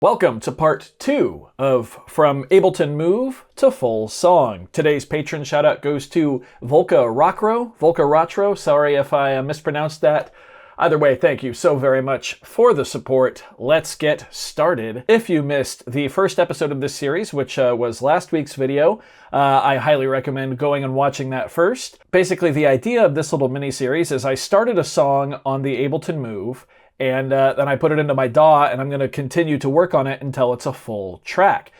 Welcome to part 2 of From Ableton Move to Full Song. Today's patron shout out goes to Volka Rotro. Sorry if I mispronounced that. Either way, thank you so very much for the support. Let's get started. If you missed the first episode of this series, which was last week's video, I highly recommend going and watching that first. Basically, the idea of this little mini-series is I started a song on the Ableton Move, and then I put it into my DAW, and I'm going to continue to work on it until it's a full track.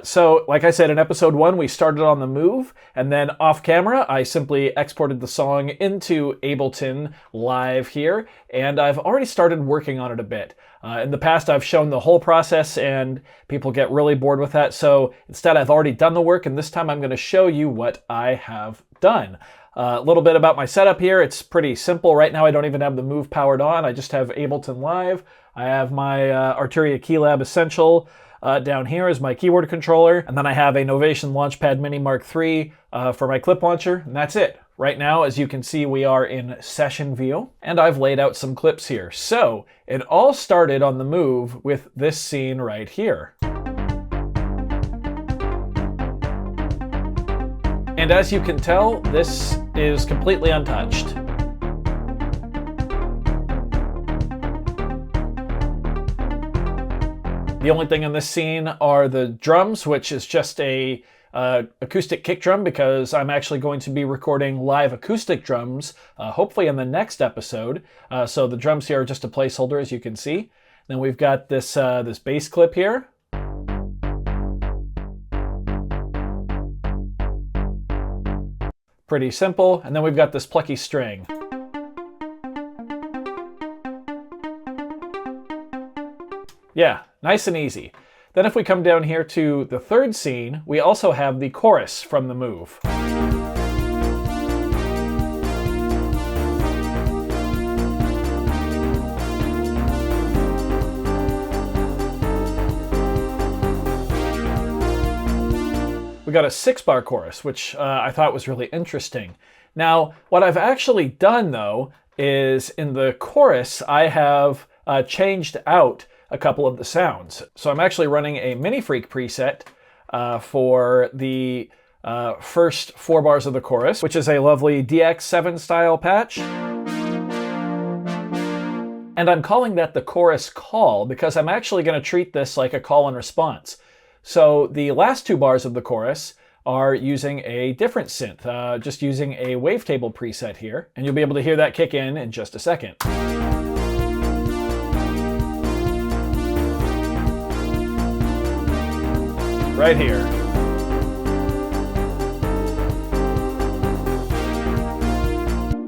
So, like I said, in episode 1, we started on the Move, and then off camera, I simply exported the song into Ableton Live here, and I've already started working on it a bit. In the past, I've shown the whole process, and people get really bored with that, so instead I've already done the work, and this time I'm going to show you what I have done. A little bit about my setup here. It's pretty simple. Right now I don't even have the Move powered on. I just have Ableton Live. I have my Arturia Keylab Essential down here as my keyboard controller. And then I have a Novation Launchpad Mini Mark III for my clip launcher. And that's it. Right now, as you can see, we are in session view. And I've laid out some clips here. So it all started on the Move with this scene right here. And as you can tell, this is completely untouched. The only thing in this scene are the drums, which is just a acoustic kick drum because I'm actually going to be recording live acoustic drums, hopefully in the next episode. So the drums here are just a placeholder, as you can see. Then we've got this bass clip here. Pretty simple. And then we've got this plucky string. Yeah, nice and easy. Then if we come down here to the third scene, we also have the chorus from the Move. We got a 6-bar chorus, which I thought was really interesting. Now, what I've actually done, though, is in the chorus, I have changed out a couple of the sounds. So I'm actually running a Mini Freak preset for the first 4 bars of the chorus, which is a lovely DX7 style patch. And I'm calling that the chorus call because I'm actually going to treat this like a call and response. So the last 2 bars of the chorus are using a different synth, just using a wavetable preset here, and you'll be able to hear that kick in just a second. Right here.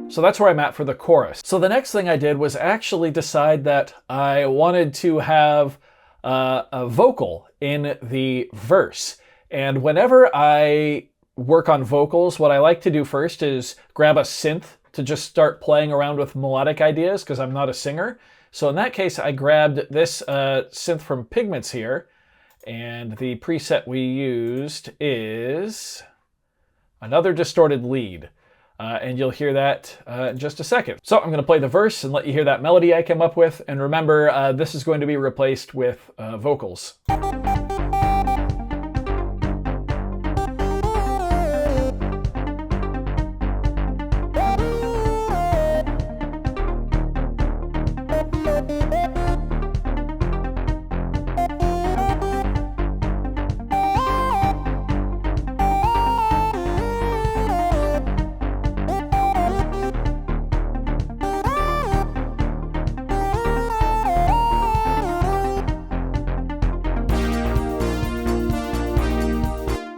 So that's where I'm at for the chorus. So the next thing I did was actually decide that I wanted to have a vocal in the verse. And whenever I work on vocals, what I like to do first is grab a synth to just start playing around with melodic ideas because I'm not a singer. So in that case, I grabbed this synth from Pigments here, and the preset we used is another distorted lead. And you'll hear that in just a second. So I'm going to play the verse and let you hear that melody I came up with. And remember, this is going to be replaced with vocals.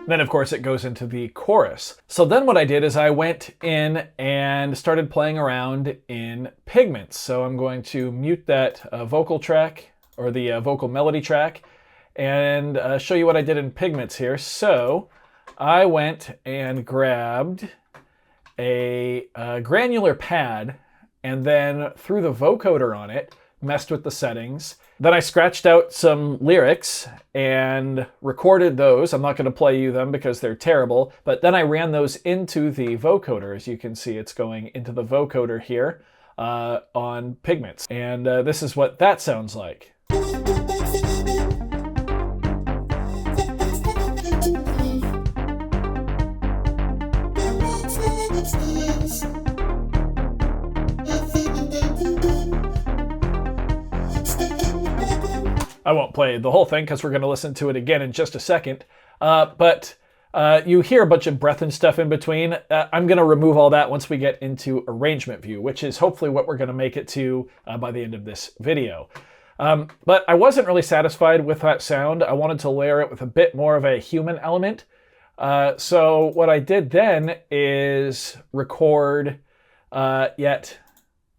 Then, of course, it goes into the chorus. So then what I did is I went in and started playing around in Pigments. So I'm going to mute that vocal track, or the vocal melody track, and show you what I did in Pigments here. So I went and grabbed a granular pad, and then threw the vocoder on it, messed with the settings. Then I scratched out some lyrics and recorded those. I'm not going to play you them because they're terrible, but then I ran those into the vocoder. As you can see, it's going into the vocoder here on Pigments. And this is what that sounds like. I won't play the whole thing because we're going to listen to it again in just a second. But you hear a bunch of breath and stuff in between. I'm going to remove all that once we get into arrangement view, which is hopefully what we're going to make it to by the end of this video. But I wasn't really satisfied with that sound. I wanted to layer it with a bit more of a human element. So what I did then is record yet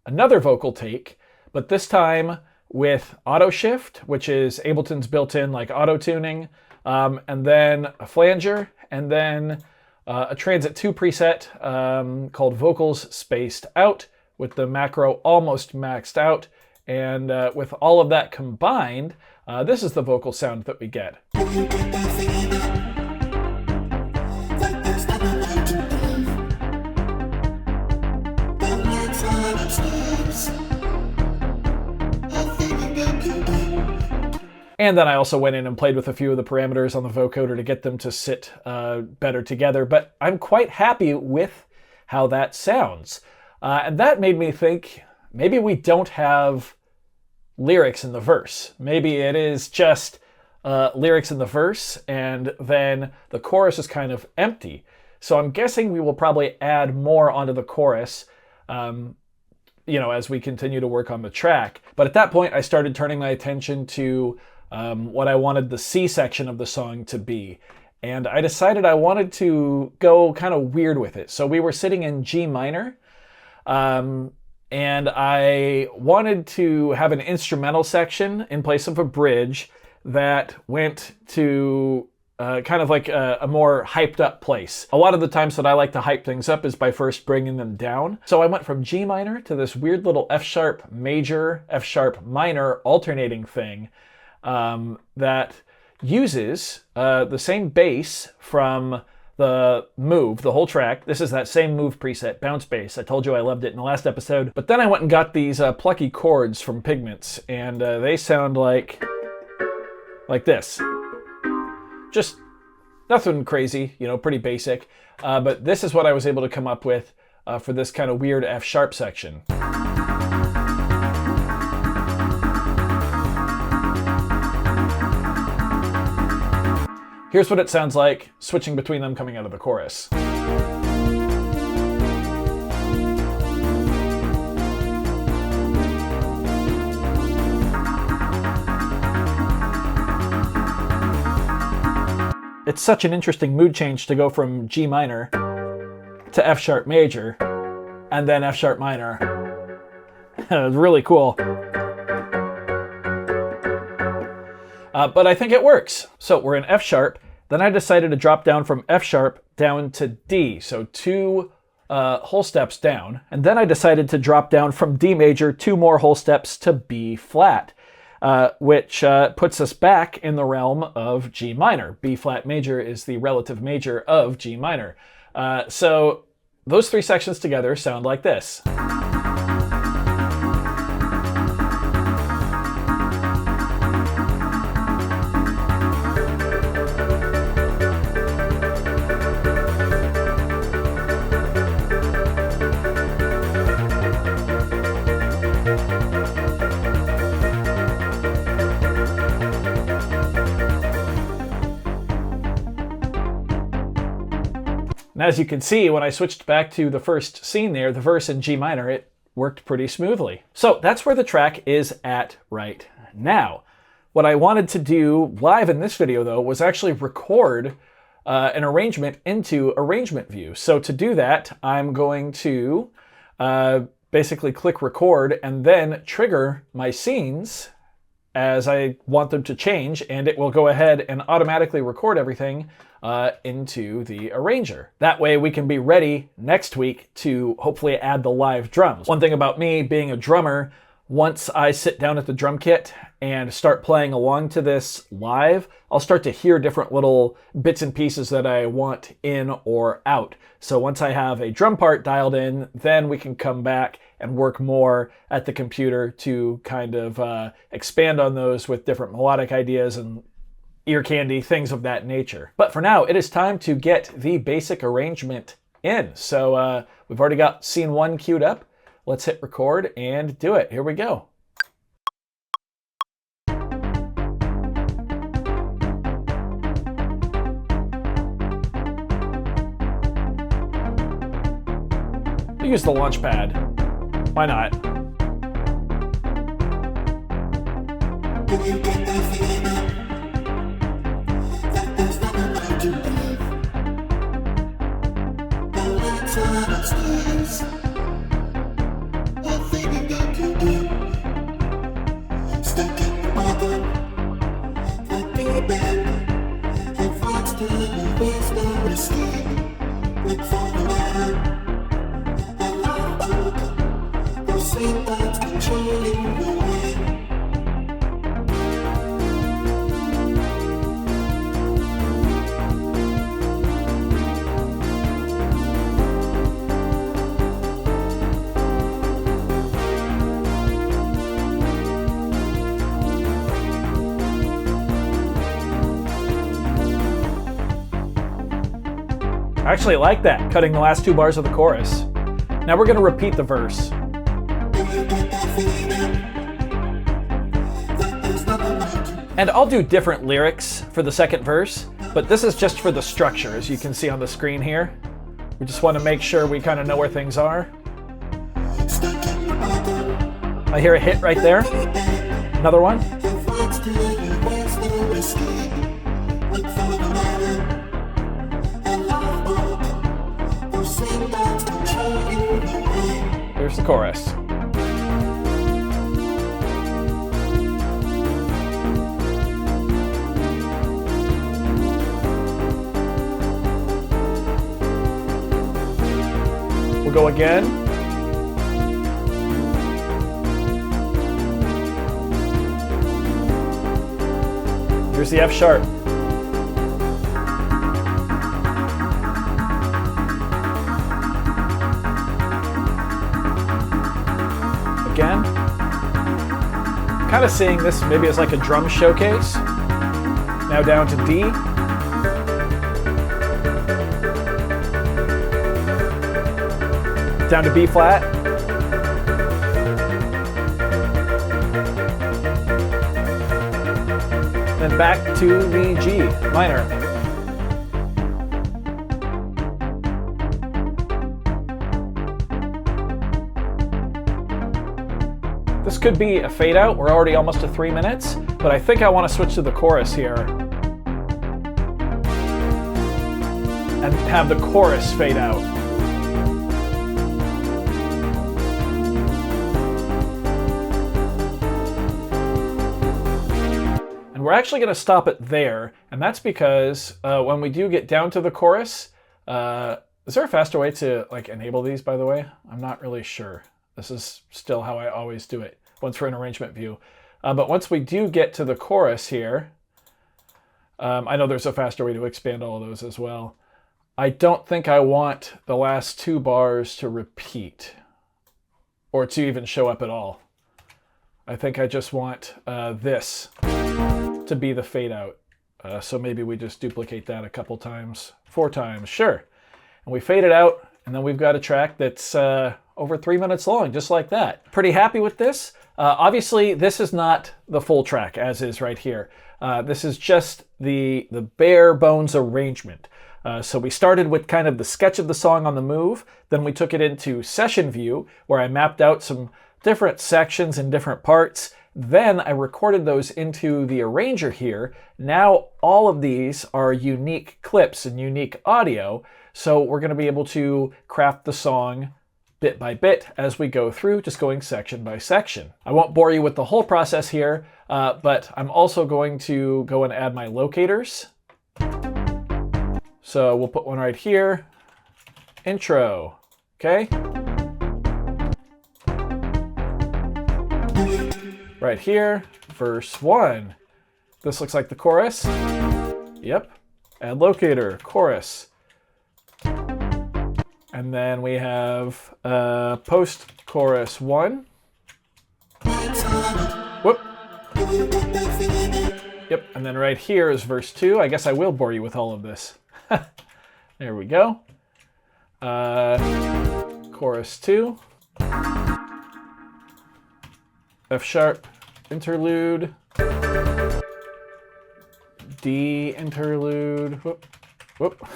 another vocal take, but this time with auto shift, which is Ableton's built-in like auto tuning, and then a flanger, and then a Transit 2 preset called Vocals Spaced Out with the macro almost maxed out. And with all of that combined, this is the vocal sound that we get. And then I also went in and played with a few of the parameters on the vocoder to get them to sit better together. But I'm quite happy with how that sounds. And that made me think, maybe we don't have lyrics in the verse. Maybe it is just lyrics in the verse, and then the chorus is kind of empty. So I'm guessing we will probably add more onto the chorus as we continue to work on the track. But at that point, I started turning my attention to what I wanted the C section of the song to be. And I decided I wanted to go kind of weird with it. So we were sitting in G minor, and I wanted to have an instrumental section in place of a bridge that went to kind of like a more hyped up place. A lot of the times that I like to hype things up is by first bringing them down. So I went from G minor to this weird little F sharp major, F sharp minor alternating thing that uses the same bass from the Move, the whole track. This is that same Move preset, bounce bass. I told you I loved it in the last episode. But then I went and got these plucky chords from Pigments, and they sound like this. Just nothing crazy, pretty basic. But this is what I was able to come up with for this kind of weird F sharp section. Here's what it sounds like, switching between them coming out of the chorus. It's such an interesting mood change to go from G minor to F sharp major, and then F sharp minor. Really cool. But I think it works. So we're in F sharp. Then I decided to drop down from F sharp down to D. So 2 whole steps down. And then I decided to drop down from D major 2 more whole steps to B flat, which puts us back in the realm of G minor. B flat major is the relative major of G minor. So those 3 sections together sound like this. And as you can see, when I switched back to the first scene there, the verse in G minor, it worked pretty smoothly. So that's where the track is at right now. What I wanted to do live in this video, though, was actually record an arrangement into arrangement view. So to do that, I'm going to basically click record and then trigger my scenes as I want them to change, and it will go ahead and automatically record everything into the arranger. That way we can be ready next week to hopefully add the live drums. One thing about me being a drummer, once I sit down at the drum kit and start playing along to this live, I'll start to hear different little bits and pieces that I want in or out. So once I have a drum part dialed in, then we can come back and work more at the computer to kind of expand on those with different melodic ideas and ear candy, things of that nature. But for now, it is time to get the basic arrangement in. So we've already got scene 1 queued up. Let's hit record and do it. Here we go. use the launch pad. Why not? I actually like that, cutting the last 2 bars of the chorus. Now we're going to repeat the verse. And I'll do different lyrics for the second verse, but this is just for the structure, as you can see on the screen here. We just want to make sure we kind of know where things are. I hear a hit right there. Another one. Here's the chorus. We'll go again. Here's the F sharp. Again. Kind of seeing this maybe as like a drum showcase. Now down to D. Down to B flat. Then back to the G minor. This could be a fade out. We're already almost to 3 minutes, but I think I want to switch to the chorus here and have the chorus fade out. And we're actually going to stop it there, and that's because when we do get down to the chorus, is there a faster way to like enable these, by the way? I'm not really sure. This is still how I always do it, once we're in arrangement view. But once we do get to the chorus here, I know there's a faster way to expand all of those as well. I don't think I want the last 2 bars to repeat or to even show up at all. I think I just want this to be the fade out. So maybe we just duplicate that a couple times, 4 times, sure. And we fade it out, and then we've got a track that's over 3 minutes long, just like that. Pretty happy with this. Obviously, this is not the full track, as is right here. This is just the bare bones arrangement. So we started with kind of the sketch of the song on the move, then we took it into session view, where I mapped out some different sections and different parts. Then I recorded those into the arranger here. Now all of these are unique clips and unique audio, so we're going to be able to craft the song bit by bit as we go through, just going section by section. I won't bore you with the whole process here, but I'm also going to go and add my locators. So we'll put one right here. Intro, okay? Right here, verse 1. This looks like the chorus. Yep. Add locator, chorus. And then we have post-chorus 1. Whoop. Yep, and then right here is verse 2. I guess I will bore you with all of this. There we go. Chorus 2. F sharp interlude. D interlude. Whoop. Whoop.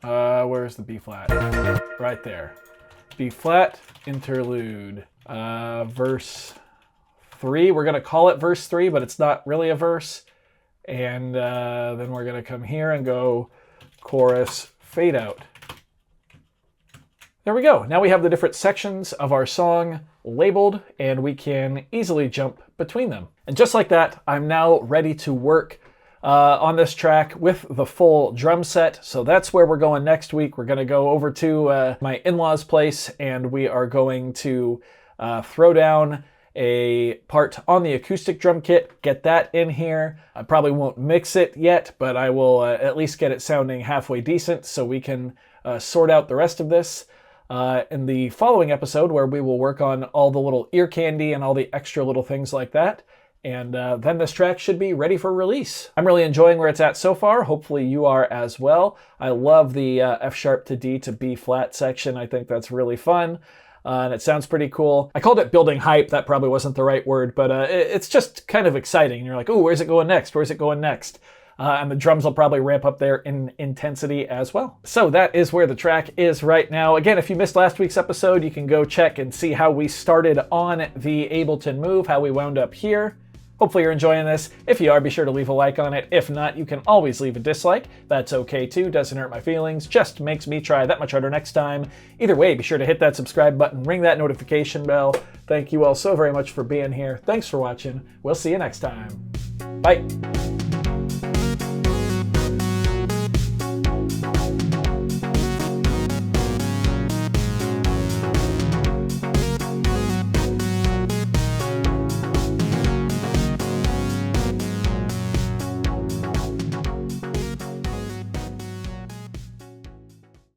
Where's the B flat? Right there. B flat interlude. Verse 3. We're going to call it verse 3, but it's not really a verse. And then we're going to come here and go chorus fade out. There we go. Now we have the different sections of our song labeled, and we can easily jump between them. And just like that, I'm now ready to work on this track with the full drum set. So that's where we're going next week. We're going to go over to my in-laws' place, and we are going to throw down a part on the acoustic drum kit, get that in here. I probably won't mix it yet, but I will at least get it sounding halfway decent so we can sort out the rest of this in the following episode, where we will work on all the little ear candy and all the extra little things like that. And then this track should be ready for release. I'm really enjoying where it's at so far. Hopefully you are as well. I love the F sharp to D to B flat section. I think that's really fun. And it sounds pretty cool. I called it building hype. That probably wasn't the right word, but it's just kind of exciting. You're like, oh, where's it going next? Where's it going next? And the drums will probably ramp up there in intensity as well. So that is where the track is right now. Again, if you missed last week's episode, you can go check and see how we started on the Ableton Move, how we wound up here. Hopefully you're enjoying this. If you are, be sure to leave a like on it. If not, you can always leave a dislike. That's okay too, doesn't hurt my feelings, just makes me try that much harder next time. Either way, be sure to hit that subscribe button, ring that notification bell. Thank you all so very much for being here. Thanks for watching. We'll see you next time. Bye.